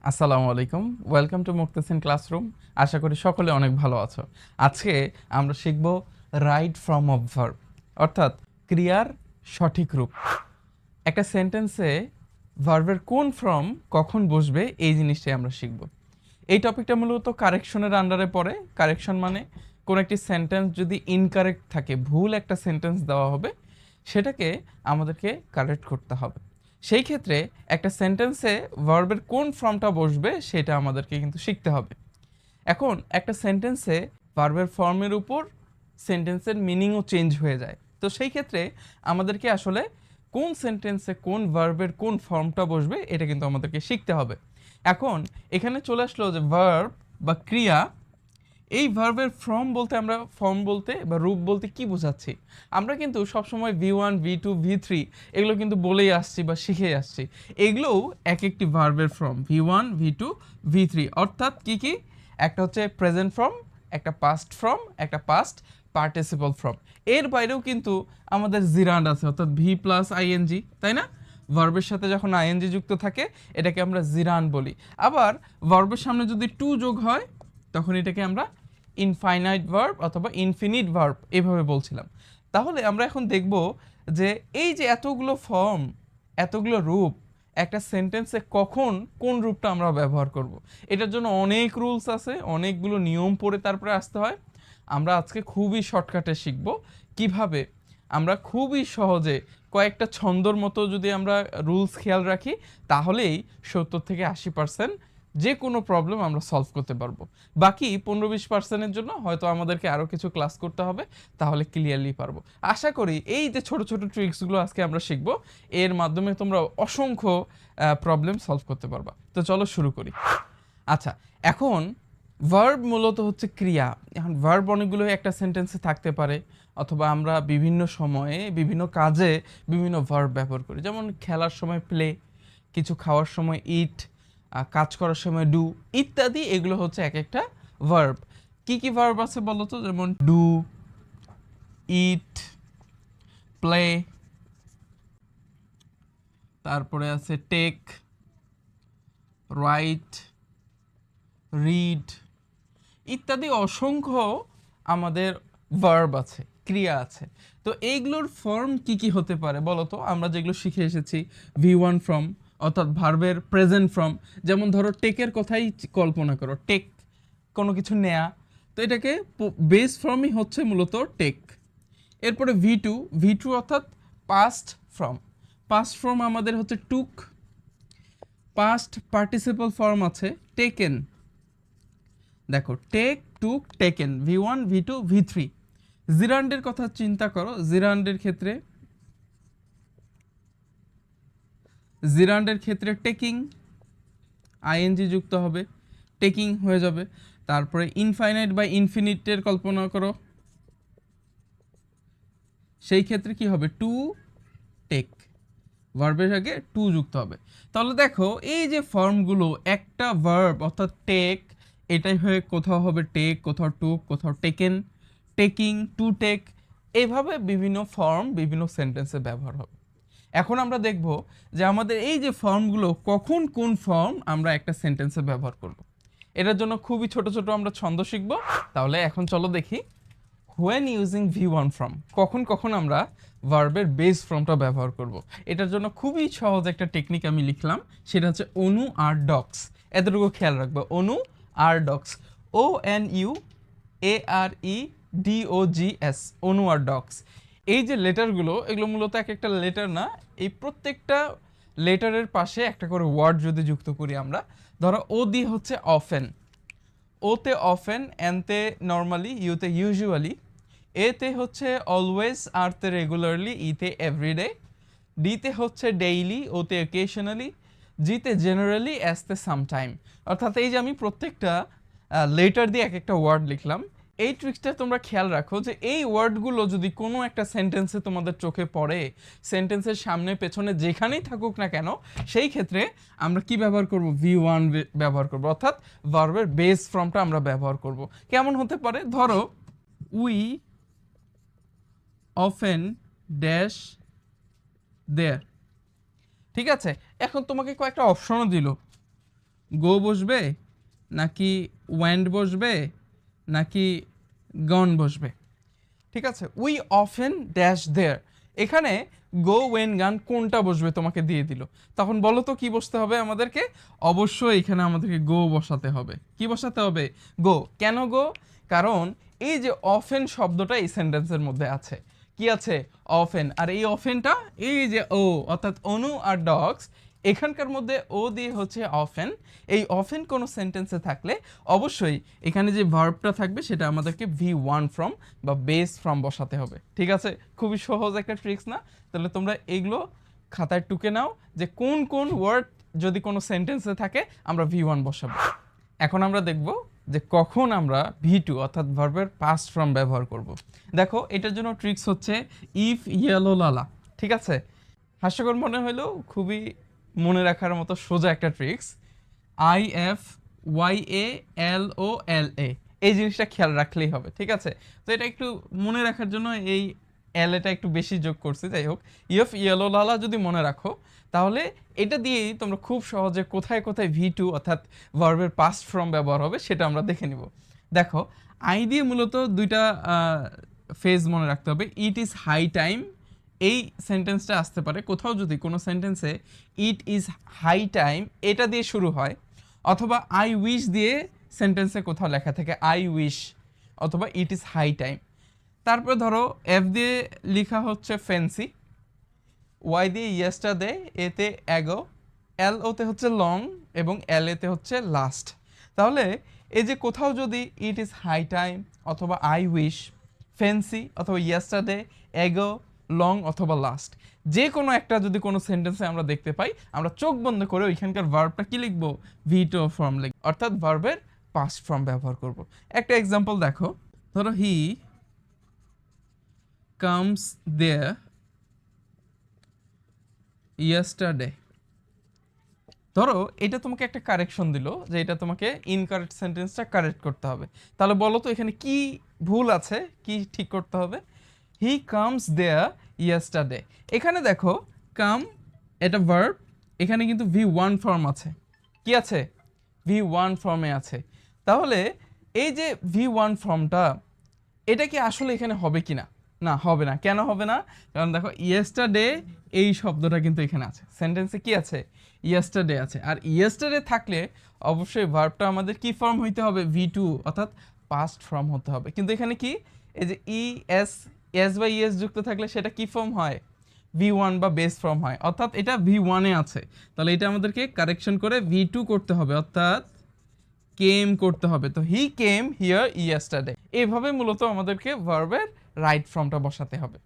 আসসালামু আলাইকুম, welcome to Muktasin classroom. আশা করি সকলে অনেক ভালো আছো। আজকে আমরা শিখব রাইট ফর্ম অফ ভার্ব, অর্থাৎ ক্রিয়ার সঠিক রূপ। একটা সেন্টেন্সে ভার্বের কোন ফর্ম কখন বসবে এই জিনিসটাই আমরা শিখব। এই টপিকটা মূলত কারেকশনের আন্ডারে পড়ে। কারেকশন মানে কোন একটি সেন্টেন্স যদি ইনকারেক্ট থাকে, ভুল একটা সেন্টেন্স দেওয়া হবে, সেটাকে আমাদেরকে কারেক্ট করতে হবে। সেই ক্ষেত্রে একটা সেন্টেন্সে ভার্বের কোন ফর্মটা বসবে সেটা আমাদেরকে কিন্তু শিখতে হবে। এখন একটা সেন্টেন্সে ভার্বের ফর্মের উপর সেন্টেন্সের মিনিংও চেঞ্জ হয়ে যায়। তো সেই ক্ষেত্রে আমাদেরকে আসলে কোন সেন্টেন্সে কোন ভার্বের কোন ফর্মটা বসবে এটা কিন্তু আমাদেরকে শিখতে হবে। এখন এখানে চলে আসলো যে ভার্ব বা ক্রিয়া, এই ভার্বের ফর্ম বলতে বা রূপ বলতে কি বোঝাচ্ছি? আমরা কিন্তু সবসময় V1 V2 V3 এগুলো কিন্তু বলেই আসছি বা শিখে আসছি। এগুলোও এক একটি ভার্বের ফর্ম, V1 V2 V3, অর্থাৎ কি কি? একটা হচ্ছে প্রেজেন্ট ফর্ম, একটা পাস্ট ফর্ম, একটা পাস্ট পার্টিসিপল ফর্ম। এর বাইরেও কিন্তু আমাদের জিরান্ড আছে, অর্থাৎ ভি প্লাস আইএনজি, তাই না? ভার্বের সাথে যখন আইএনজি যুক্ত থাকে এটাকে আমরা জিরান্ড বলি। আবার ভার্বের সামনে যদি টু যোগ হয় তখন এটাকে আমরা ইনফাইনাইট ভার্ব অথবা ইনফিনিট ভার্ব এভাবে বলছিলাম। তাহলে আমরা এখন দেখব যে এই যে এতগুলো ফর্ম, এতগুলো রূপ, একটা সেন্টেন্সে কখন কোন রূপটা আমরা ব্যবহার করব। এটার জন্য অনেক রুলস আছে, অনেকগুলো নিয়ম পড়ে তারপরে আসতে হয়। আমরা আজকে খুবই শর্টকাটে শিখব কিভাবে আমরা খুবই সহজে কয়েকটা ছন্দর মতো যদি আমরা রুলস খেয়াল রাখি তাহলেই 70 থেকে 80% যে কোনো প্রবলেম আমরা সলভ করতে পারবো। বাকি 15-20%-এর জন্য হয়তো আমাদেরকে আরও কিছু ক্লাস করতে হবে, তাহলে ক্লিয়ারলি পারবো। আশা করি এই যে ছোট ছোট ট্রিক্সগুলো আজকে আমরা শিখবো, এর মাধ্যমে তোমরা অসংখ্য প্রবলেম সলভ করতে পারবা। তো চলো শুরু করি। আচ্ছা, এখন ভার্ব মূলত হচ্ছে ক্রিয়া। এখন ভার্ব অনেকগুলো একটা সেন্টেন্সে থাকতে পারে, অথবা আমরা বিভিন্ন সময়ে বিভিন্ন কাজে বিভিন্ন ভার্ব ব্যবহার করি। যেমন খেলার সময় প্লে, কিছু খাওয়ার সময় ইট, কাজ করার সময় ডু ইত্যাদি। এগুলো হচ্ছে এক একটা ভার্ব। কি কি ভার্ব আছে বলো তো? যেমন ডু, ইট, প্লে, তারপরে আছে টেক, রাইট, রিড ইত্যাদি অসংখ্য আমাদের ভার্ব আছে, ক্রিয়া আছে। তো এইগুলোর ফর্ম কি কি হতে পারে বলো তো? আমরা যেগুলো শিখে এসেছি, V1 ফর্ম অর্থাৎ ভার্বের প্রেজেন্ট ফর্ম। যেমন ধরো টেকের কথাই কল্পনা করো, টেক কোনো কিছু নেয়া, তো এটাকে বেস ফর্মই হচ্ছে মূলত টেক। এরপরে V2 অর্থাৎ পাস্ট ফর্ম। পাস্ট ফর্ম আমাদের হচ্ছে টুক। পাস্ট পার্টিসিপল ফর্ম আছে টেকেন। দেখো, টেক, টুক, টেকেন, V1 V2 V3। জিরান্ডের কথা চিন্তা করো। জিরান্ডের ক্ষেত্রে টেকিং, আইএনজি যুক্ত হবে, টেকিং হয়ে যাবে। তারপরে ইনফাইনাইট বা ইনফিনিটের কল্পনা করো, সেই ক্ষেত্রে কি হবে? টু টেক, ভার্বের আগে টু যুক্ত হবে। তাহলে দেখো এই যে ফর্মগুলো, একটা ভার্ব অর্থাৎ টেক, এটাই হয়ে কোথাও হবে টেক, কোথাও টু, কোথাও টেকেন, টেকিং, টু টেক, এইভাবে বিভিন্ন ফর্ম বিভিন্ন সেন্টেন্সে ব্যবহার হবে। এখন আমরা দেখব যে আমাদের এই যে ফর্মগুলো কখন কোন ফর্ম আমরা একটা সেন্টেন্সে ব্যবহার করব। এটার জন্য খুবই ছোট ছোট আমরা ছন্দ শিখব। তাহলে এখন চলো দেখি when using V1 ফর্ম, কখন কখন আমরা ভার্বের বেস ফর্মটা ব্যবহার করব। এটার জন্য খুবই সহজ একটা টেকনিক আমি লিখলাম, সেটা হচ্ছে অনু আর ডক্স। এতটুকু খেয়াল রাখবে, অনু আর ডক্স, ONUAREDOGS, অনু আর ডক্স। এই যে লেটারগুলো, এগুলো মূলত এক একটা লেটার না, এই প্রত্যেকটা লেটারের পাশে একটা করে ওয়ার্ড যদি যুক্ত করি আমরা, ধরো ও দিয়ে হচ্ছে অফেন, ওতে অফেন, এনতে নর্মালি, ইউতে ইউজুয়ালি, এতে হচ্ছে অলওয়েজ, আরতে রেগুলারলি, ইতে এভরিডে, ডিতে হচ্ছে ডেইলি, ওতে অকেশনালি, জিতে জেনারেলি, এসতে সামটাইম। অর্থাৎ এই যে আমি প্রত্যেকটা লেটার দিয়ে এক একটা ওয়ার্ড লিখলাম। এই ট্রিক্সটা তোমরা খেয়াল রাখো যে এই ওয়ার্ডগুলো যদি কোনো একটা সেন্টেন্সে তোমাদের চোখে পড়ে, সেন্টেন্সের সামনে পেছনে যেখানেই থাকুক না কেন, সেই ক্ষেত্রে আমরা কি ব্যবহার করব? V1 ব্যবহার করব, অর্থাৎ ভার্বের বেস ফর্মটা আমরা ব্যবহার করব। কেমন হতে পারে? ধরো উই অফেন ড্যাশ দেয়ার, ঠিক আছে? এখন তোমাকে কয়েকটা অপশনও দিল, গো বসবে নাকি ওয়েন্ট বসবে নাকি গন বসবে? ঠিক আছে, উই অফেন ড্যাশ দেয়ার, এখানে গো ওয়েন গান কোনটা বসবে তোমাকে দিয়ে দিল, তখন বলো তো কি বসতে হবে আমাদেরকে? অবশ্যই এখানে আমাদেরকে গো বসাতে হবে। কি বসাতে হবে? গো। কেন গো? কারণ এই যে অফেন শব্দটা এই সেন্টেন্সের মধ্যে আছে। কি আছে? অফেন। আর এই অফেনটা এই যে ও অর্থাৎ অনু আর ডগস, এখানকার মধ্যে ও দিয়ে হচ্ছে অফেন। এই অফেন কোনো সেন্টেন্সে থাকলে অবশ্যই এখানে যে ভার্বটা থাকবে সেটা আমাদেরকে V1 ফ্রম বা বেস ফ্রম বসাতে হবে। ঠিক আছে, খুবই সহজ একটা ট্রিক্স না? তাহলে তোমরা এগুলো খাতায় টুকে নাও যে কোন কোন ওয়ার্ড যদি কোনো সেন্টেন্সে থাকে আমরা V1 বসাবো। এখন আমরা দেখব যে কখন আমরা V2 অর্থাৎ ভার্বের পাস্ট ফর্ম ব্যবহার করব। দেখো এটার জন্য ট্রিক্স হচ্ছে ইফ ইয়েলো লালা। ঠিক আছে, হাস্যকর মনে হলেও খুবই মনে রাখার মতো সোজা একটা ট্রিক্স। IFYALOLA, এই জিনিসটা খেয়াল রাখলেই হবে। ঠিক আছে, তো এটা একটু মনে রাখার জন্য এই এলএটা একটু বেশি যোগ করছি। যাই হোক, ইফ ইয়েলো লালা যদি মনে রাখো তাহলে এটা দিয়েই তোমরা খুব সহজে কোথায় কোথায় V2 অর্থাৎ ভার্বের পাস্ট ফর্ম ব্যবহার হবে সেটা আমরা দেখে নিব। দেখো আই দিয়ে মূলত দুইটা ফেজ মনে রাখতে হবে। ইট ইজ হাই টাইম, এই সেন্টেন্সটা আসতে পারে কোথাও যদি কোনো সেন্টেন্সে ইট ইজ হাই টাইম এটা দিয়ে শুরু হয়, অথবা আই উইশ দিয়ে সেন্টেন্সে কোথাও লেখা থাকে আই উইশ অথবা ইট ইজ হাই টাইম। তারপর ধরো এফ দিয়ে লেখা হচ্ছে ফ্যান্সি, ওয়াই দিয়ে ইয়েস্টারডে, এতে অ্যাগো, এল ওতে হচ্ছে লং এবং এল এতে হচ্ছে লাস্ট। তাহলে এই যে কোথাও যদি ইট ইজ হাই টাইম অথবা আই উইশ, ফ্যান্সি অথবা ইয়েস্টারডে, অ্যাগো, লং অথবা লাস্ট, যে কোনো একটা যদি কোনো সেন্টেন্সে আমরা দেখতে পাই, আমরা চোখ বন্ধ করে ওইখানকার ভার্বটা কি লিখবো? V2 ফর্ম লিখব, অর্থাৎ ভার্বের পাস্ট ফর্ম ব্যবহার করব। একটা এক্সাম্পল দেখো, ধরো হি কামস দেয়ার ইয়েস্টারডে। ধরো এটা তোমাকে একটা কারেকশন দিল যে এটা তোমাকে ইনকারেক্ট সেন্টেন্সটা কারেক্ট করতে হবে। তাহলে বলো তো এখানে কি ভুল আছে, কি ঠিক করতে হবে? হি কামস দেয়ার ইয়েস্টারডে, এখানে দেখো কাম এটা ভার্ব, এখানে কিন্তু V1 ফর্ম আছে। কি আছে? V1 ফর্মে আছে। তাহলে এই যে V1 ফর্মটা এটা কি আসলে এখানে হবে কি না? না, হবে না। কেন হবে না? কারণ দেখো ইয়েস্টারডে এই শব্দটা কিন্তু এখানে আছে, সেন্টেন্সে কি আছে? ইয়েস্টারডে আছে। আর ইয়েস্টারডে থাকলে অবশ্যই ভার্বটা আমাদের কি ফর্ম হইতে হবে? V2 অর্থাৎ পাস্ট ফর্ম হতে হবে। কিন্তু এখানে কি এই যে এস বা ইএস যুক্ত থাকলে সেটা কি ফর্ম হয়? V1 বা বেস ফর্ম হয়, অর্থাৎ এটা V1 এ আছে। তাহলে এটা আমাদেরকে কারেকশন করে V2 করতে হবে, অর্থাৎ কেম করতে হবে। তো হি কেম হিয়ার ইয়েস্টারডে, এইভাবে মূলত আমাদেরকে ভার্বের রাইট ফর্মটা বসাতে হবে।